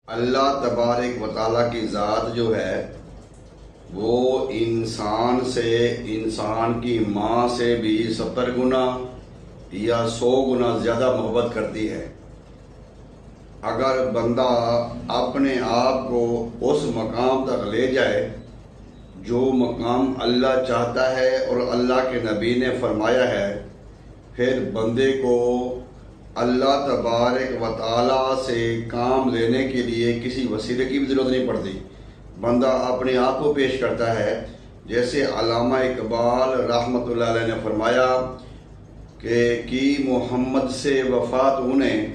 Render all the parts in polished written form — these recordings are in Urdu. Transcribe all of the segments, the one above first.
اللہ تبارک و تعالیٰ کی ذات جو ہے وہ انسان سے، انسان کی ماں سے بھی 70 گنا یا 100 گنا زیادہ محبت کرتی ہے۔ اگر بندہ اپنے آپ کو اس مقام تک لے جائے جو مقام اللہ چاہتا ہے اور اللہ کے نبی نے فرمایا ہے، پھر بندے کو اللہ تبارک و تعالیٰ سے کام لینے کے لیے کسی وسیلے کی بھی ضرورت نہیں پڑتی۔ بندہ اپنے آپ کو پیش کرتا ہے، جیسے علامہ اقبال رحمۃ اللہ علیہ نے فرمایا کہ کی محمد سے وفات انہیں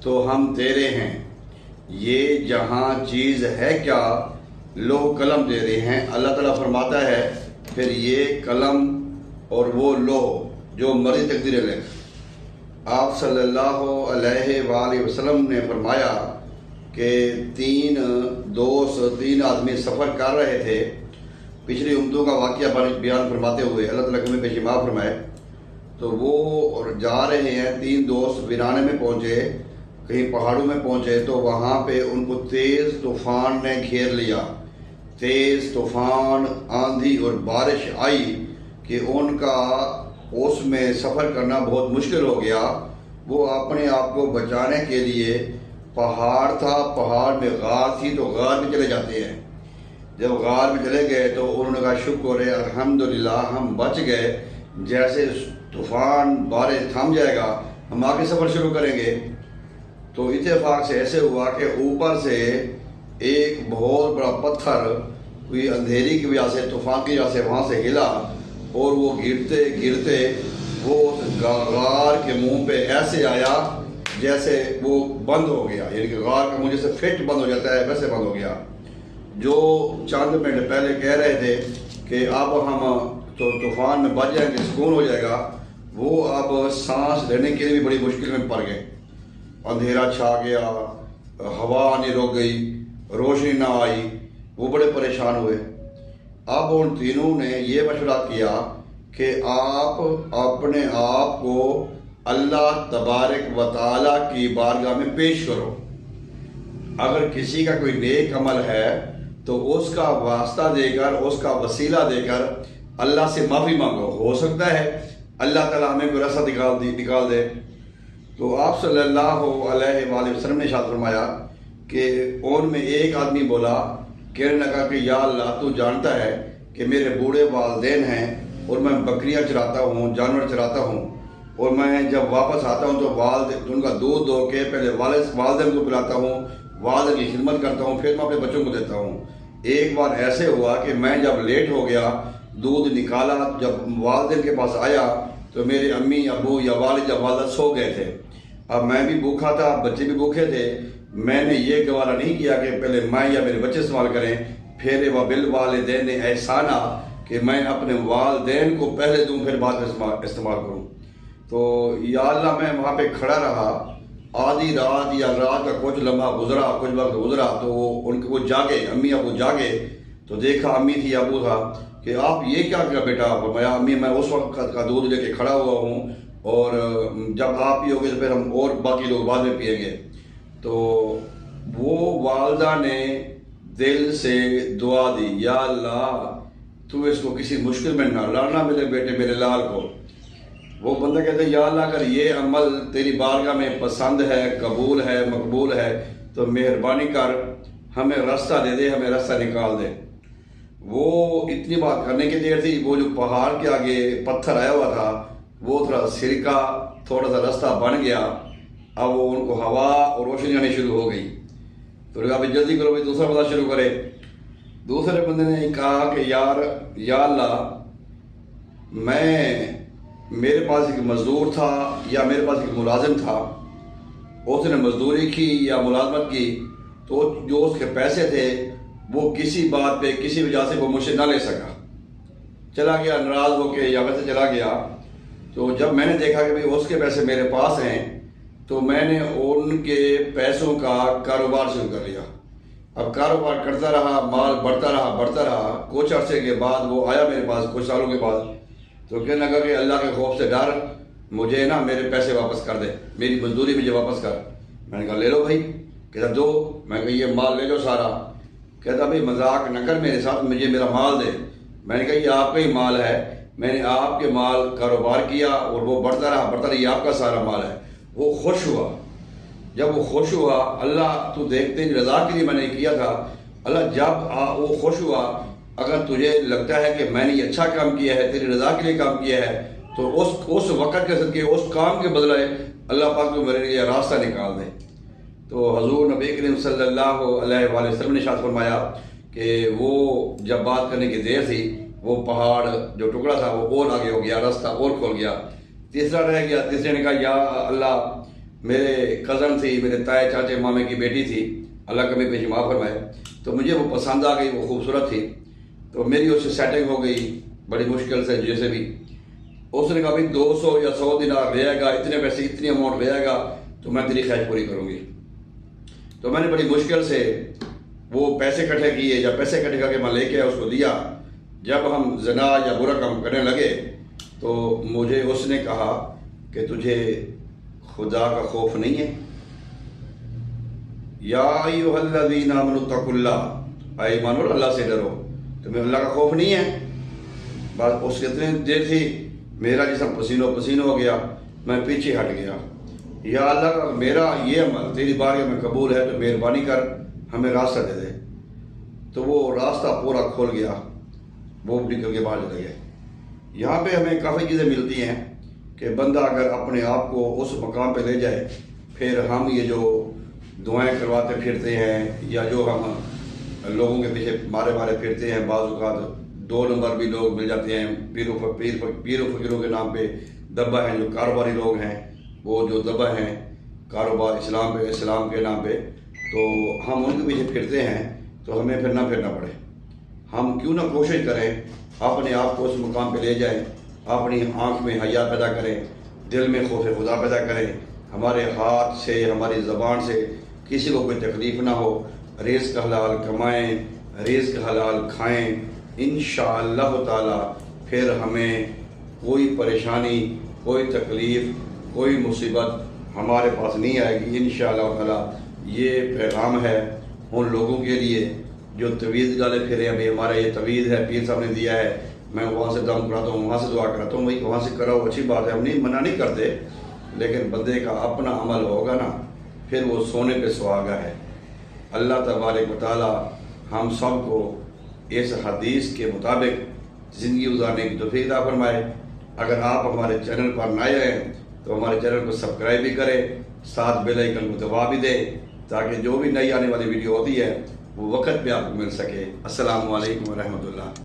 تو ہم تیرے ہیں، یہ جہاں چیز ہے کیا لوح قلم دے رہے ہیں۔ اللہ تعالیٰ فرماتا ہے پھر یہ قلم اور وہ لوح جو مرضی تقدیریں لیں۔ آپ صلی اللہ علیہ وآلہ وسلم نے فرمایا کہ تین آدمی سفر کر رہے تھے، پچھلی امتوں کا واقعہ بیان فرماتے ہوئے اللہ تعالیٰ کے پیش معاف فرمائے، تو وہ جا رہے ہیں، تین دوست ویرانے میں پہنچے، کہیں پہاڑوں میں پہنچے تو وہاں پہ ان کو تیز طوفان نے گھیر لیا۔ تیز طوفان، آندھی اور بارش آئی کہ ان کا اس میں سفر کرنا بہت مشکل ہو گیا۔ وہ اپنے آپ کو بچانے کے لیے، پہاڑ تھا، پہاڑ میں غار تھی تو غار میں چلے جاتے ہیں۔ جب غار میں چلے گئے تو انہوں نے کہا شکر ہے الحمدللہ ہم بچ گئے، جیسے طوفان بارش تھم جائے گا ہم آگے سفر شروع کریں گے۔ تو اتفاق سے ایسے ہوا کہ اوپر سے ایک بہت بڑا پتھر کوئی اندھیری کی وجہ سے، طوفان کی وجہ سے وہاں سے ہلا اور وہ گرتے گرتے وہ غار کے منہ پہ ایسے آیا جیسے وہ بند ہو گیا، یعنی کہ غار کا منہ جیسے فٹ بند ہو جاتا ہے ویسے بند ہو گیا۔ جو چند منٹ پہلے کہہ رہے تھے کہ اب ہم تو طوفان میں بچ جائیں گے، سکون ہو جائے گا، وہ اب سانس لینے کے لیے بھی بڑی مشکل میں پڑ گئے۔ اندھیرا چھا گیا، ہوا آنی رک گئی، روشنی نہ آئی، وہ بڑے پریشان ہوئے۔ اب ان تینوں نے یہ مشورہ کیا کہ آپ اپنے آپ کو اللہ تبارک و تعالیٰ کی بارگاہ میں پیش کرو۔ اگر کسی کا کوئی نیک عمل ہے تو اس کا واسطہ دے کر، اس کا وسیلہ دے کر اللہ سے معافی مانگو، ہو سکتا ہے اللہ تعالیٰ ہمیں کوئی راستہ نکال دے۔ تو آپ صلی اللہ علیہ وآلہ وسلم نے ارشاد فرمایا کہ ان میں ایک آدمی بولا، کہنے لگا کہ یا اللہ تو جانتا ہے کہ میرے بوڑھے والدین ہیں اور میں بکریاں چراتا ہوں، جانور چراتا ہوں، اور میں جب واپس آتا ہوں تو ان کا دودھ دو کے پہلے والدین کو پلاتا ہوں، والدین کی خدمت کرتا ہوں، پھر میں اپنے بچوں کو دیتا ہوں۔ ایک بار ایسے ہوا کہ میں جب لیٹ ہو گیا، دودھ نکالا، جب والدین کے پاس آیا تو میرے امی ابو یا والد یا والدہ سو گئے تھے۔ اب میں بھی بھوکا تھا، بچے بھی بھوکے تھے۔ میں نے یہ گوارا نہیں کیا کہ پہلے میں یا میرے بچے استعمال کریں، پھر وبالوالدین احسانا کہ میں اپنے والدین کو پہلے دوں پھر بعد میں استعمال کروں۔ تو یا اللہ میں وہاں پہ کھڑا رہا، آدھی رات یا رات کا کچھ لمحہ گزرا، کچھ وقت گزرا تو وہ جاگے، امی ابو جاگے تو دیکھا امی تھی، ابو تھا کہ آپ یہ کیا کیا بیٹا؟ فرمایا امی میں اس وقت کا دودھ لے کے کھڑا ہوا ہوں اور جب آپ پیو گے تو پھر ہم اور باقی لوگ بعد میں پئیں گے۔ تو وہ والدہ نے دل سے دعا دی، یا اللہ تو اس کو کسی مشکل میں نہ لانا، میرے بیٹے میرے لال کو۔ وہ بندہ کہتے ہیں یا اللہ اگر یہ عمل تیری بارگاہ میں پسند ہے، قبول ہے، مقبول ہے تو مہربانی کر ہمیں راستہ دے دے، ہمیں راستہ نکال دے۔ وہ اتنی بات کرنے کی دیر تھی، وہ جو پہاڑ کے آگے پتھر آیا ہوا تھا وہ تھوڑا سرکا، تھوڑا سا راستہ بن گیا۔ اب وہ ان کو ہوا اور روشنی آنی شروع ہو گئی تو کہا بھائی جلدی کرو، بھائی دوسرا بندہ شروع کرے۔ دوسرے بندے نے کہا کہ یا اللہ میرے پاس ایک مزدور تھا یا میرے پاس ایک ملازم تھا، اس نے مزدوری کی یا ملازمت کی تو جو اس کے پیسے تھے وہ کسی بات پہ کسی وجہ سے وہ مجھ سے نہ لے سکا، چلا گیا ناراض ہو کے یا ویسے چلا گیا۔ تو جب میں نے دیکھا کہ بھائی اس کے پیسے میرے پاس ہیں تو میں نے ان کے پیسوں کا کاروبار شروع کر لیا۔ اب کاروبار کرتا رہا، مال بڑھتا رہا۔ کچھ عرصے کے بعد وہ آیا میرے پاس، کچھ سالوں کے بعد، تو کہنے لگا کہ اللہ کے خوف سے ڈر مجھے نا میرے پیسے واپس کر دے، میری مزدوری مجھے واپس کر۔ میں نے کہا لے لو بھائی، کہتا دو، میں کہا یہ مال لے جاؤ سارا. کہتا بھائی مذاق نہ کر میرے ساتھ، مجھے میرا مال دے. میں نے کہا یہ آپ کا ہی مال ہے، میں نے آپ کے مال کاروبار کیا اور وہ بڑھتا رہا، یہ آپ کا سارا مال ہے. وہ خوش ہوا. جب وہ خوش ہوا، اللہ تو دیکھتے ہیں رضا کے لیے میں نے کیا تھا، اللہ جب وہ خوش ہوا، اگر تجھے لگتا ہے کہ میں نے یہ اچھا کام کیا ہے، تیری رضا کے لیے کام کیا ہے، تو اس وقت کے صدقے اس کام کے بدلے اللہ پاک کو میرے لیے راستہ نکال دے. تو حضور نبی کریم صلی اللہ علیہ وآلہ وسلم نے ارشاد فرمایا کہ وہ جب بات کرنے کی دیر تھی، وہ پہاڑ جو ٹکڑا تھا وہ اور آگے ہو گیا، راستہ اور کھول گیا. تیسرا رہ گیا. تیسرے نے کہا یا اللہ میرے کزن تھی، میرے تائے چاچے مامے کی بیٹی تھی، اللہ کا میرے پیچھے معاف فرمائے، تو مجھے وہ پسند آ گئی، وہ خوبصورت تھی، تو میری اس سے سیٹنگ ہو گئی بڑی مشکل سے جیسے بھی. اس نے کہا بھائی 200 یا 100 دینار رہے گا، اتنے پیسے اتنی اماؤنٹ رہے گا تو میں تیری خواہش پوری کروں گی. تو میں نے بڑی مشکل سے وہ پیسے اکٹھے کیے، جب پیسے اکٹھے کر کے میں لے کے اس کو دیا. جب ہم زنا یا برا کام کرنے لگے تو مجھے اس نے کہا کہ تجھے خدا کا خوف نہیں ہے؟ یا ایھا الذین آمنوا اتقوا اللہ، اے ایمان والو اللہ سے ڈرو، تمہیں اللہ کا خوف نہیں ہے؟ بس اس کتنے دیر تھی میرا جسم پسینوں پسینہ ہو گیا، میں پیچھے ہٹ گیا. یا اللہ میرا یہ عمل تیری بارگاہ میں قبول ہے تو مہربانی کر ہمیں راستہ دے دے. تو وہ راستہ پورا کھول گیا، وہ نکل کے باہر چلے گئے. یہاں پہ ہمیں کافی چیزیں ملتی ہیں کہ بندہ اگر اپنے آپ کو اس مقام پہ لے جائے، پھر ہم یہ جو دعائیں کرواتے پھرتے ہیں یا جو ہم لوگوں کے پیچھے مارے پھرتے ہیں، بعض اوقات 2 نمبر بھی لوگ مل جاتے ہیں، پیر و فقیروں کے نام پہ دبا ہیں، جو کاروباری لوگ ہیں وہ جو دبا ہیں کاروبار اسلام کے نام پہ، تو ہم ان کے پیچھے پھرتے ہیں. تو ہمیں پھر نہ پھرنا پڑے. ہم کیوں نہ کوشش کریں اپنے آپ کو اس مقام پہ لے جائیں، اپنی آنکھ میں حیا پیدا کریں، دل میں خوف خدا پیدا کریں، ہمارے ہاتھ سے ہماری زبان سے کسی کو کوئی تکلیف نہ ہو، رزق حلال کمائیں، رزق حلال کھائیں. انشاءاللہ تعالی پھر ہمیں کوئی پریشانی، کوئی تکلیف، کوئی مصیبت ہمارے پاس نہیں آئے گی انشاءاللہ تعالی. یہ پیغام ہے ان لوگوں کے لیے جو طویل گالے پھرے. ابھی ہمارا یہ طویل ہے، پیر صاحب نے دیا ہے، میں وہاں سے دم کراتا ہوں، وہاں سے دعا کراتا ہوں. بھائی وہاں سے کراؤ، اچھی بات ہے، ہم نہیں منع نہیں کرتے، لیکن بندے کا اپنا عمل ہوگا نا پھر وہ سونے پہ سہاگا ہے. اللہ تبارک و تعالی ہم سب کو اس حدیث کے مطابق زندگی گزارنے کی توفیق عطا فرمائے. اگر آپ ہمارے چینل پر نئے ہیں تو ہمارے چینل کو سبسکرائب بھی کریں، ساتھ بیل آئیکن کو دبا بھی دیں تاکہ جو بھی نئی آنے والی ویڈیو ہوتی ہے وہ وقت پہ آپ کو مل سکے. السلام علیکم ورحمۃ اللہ.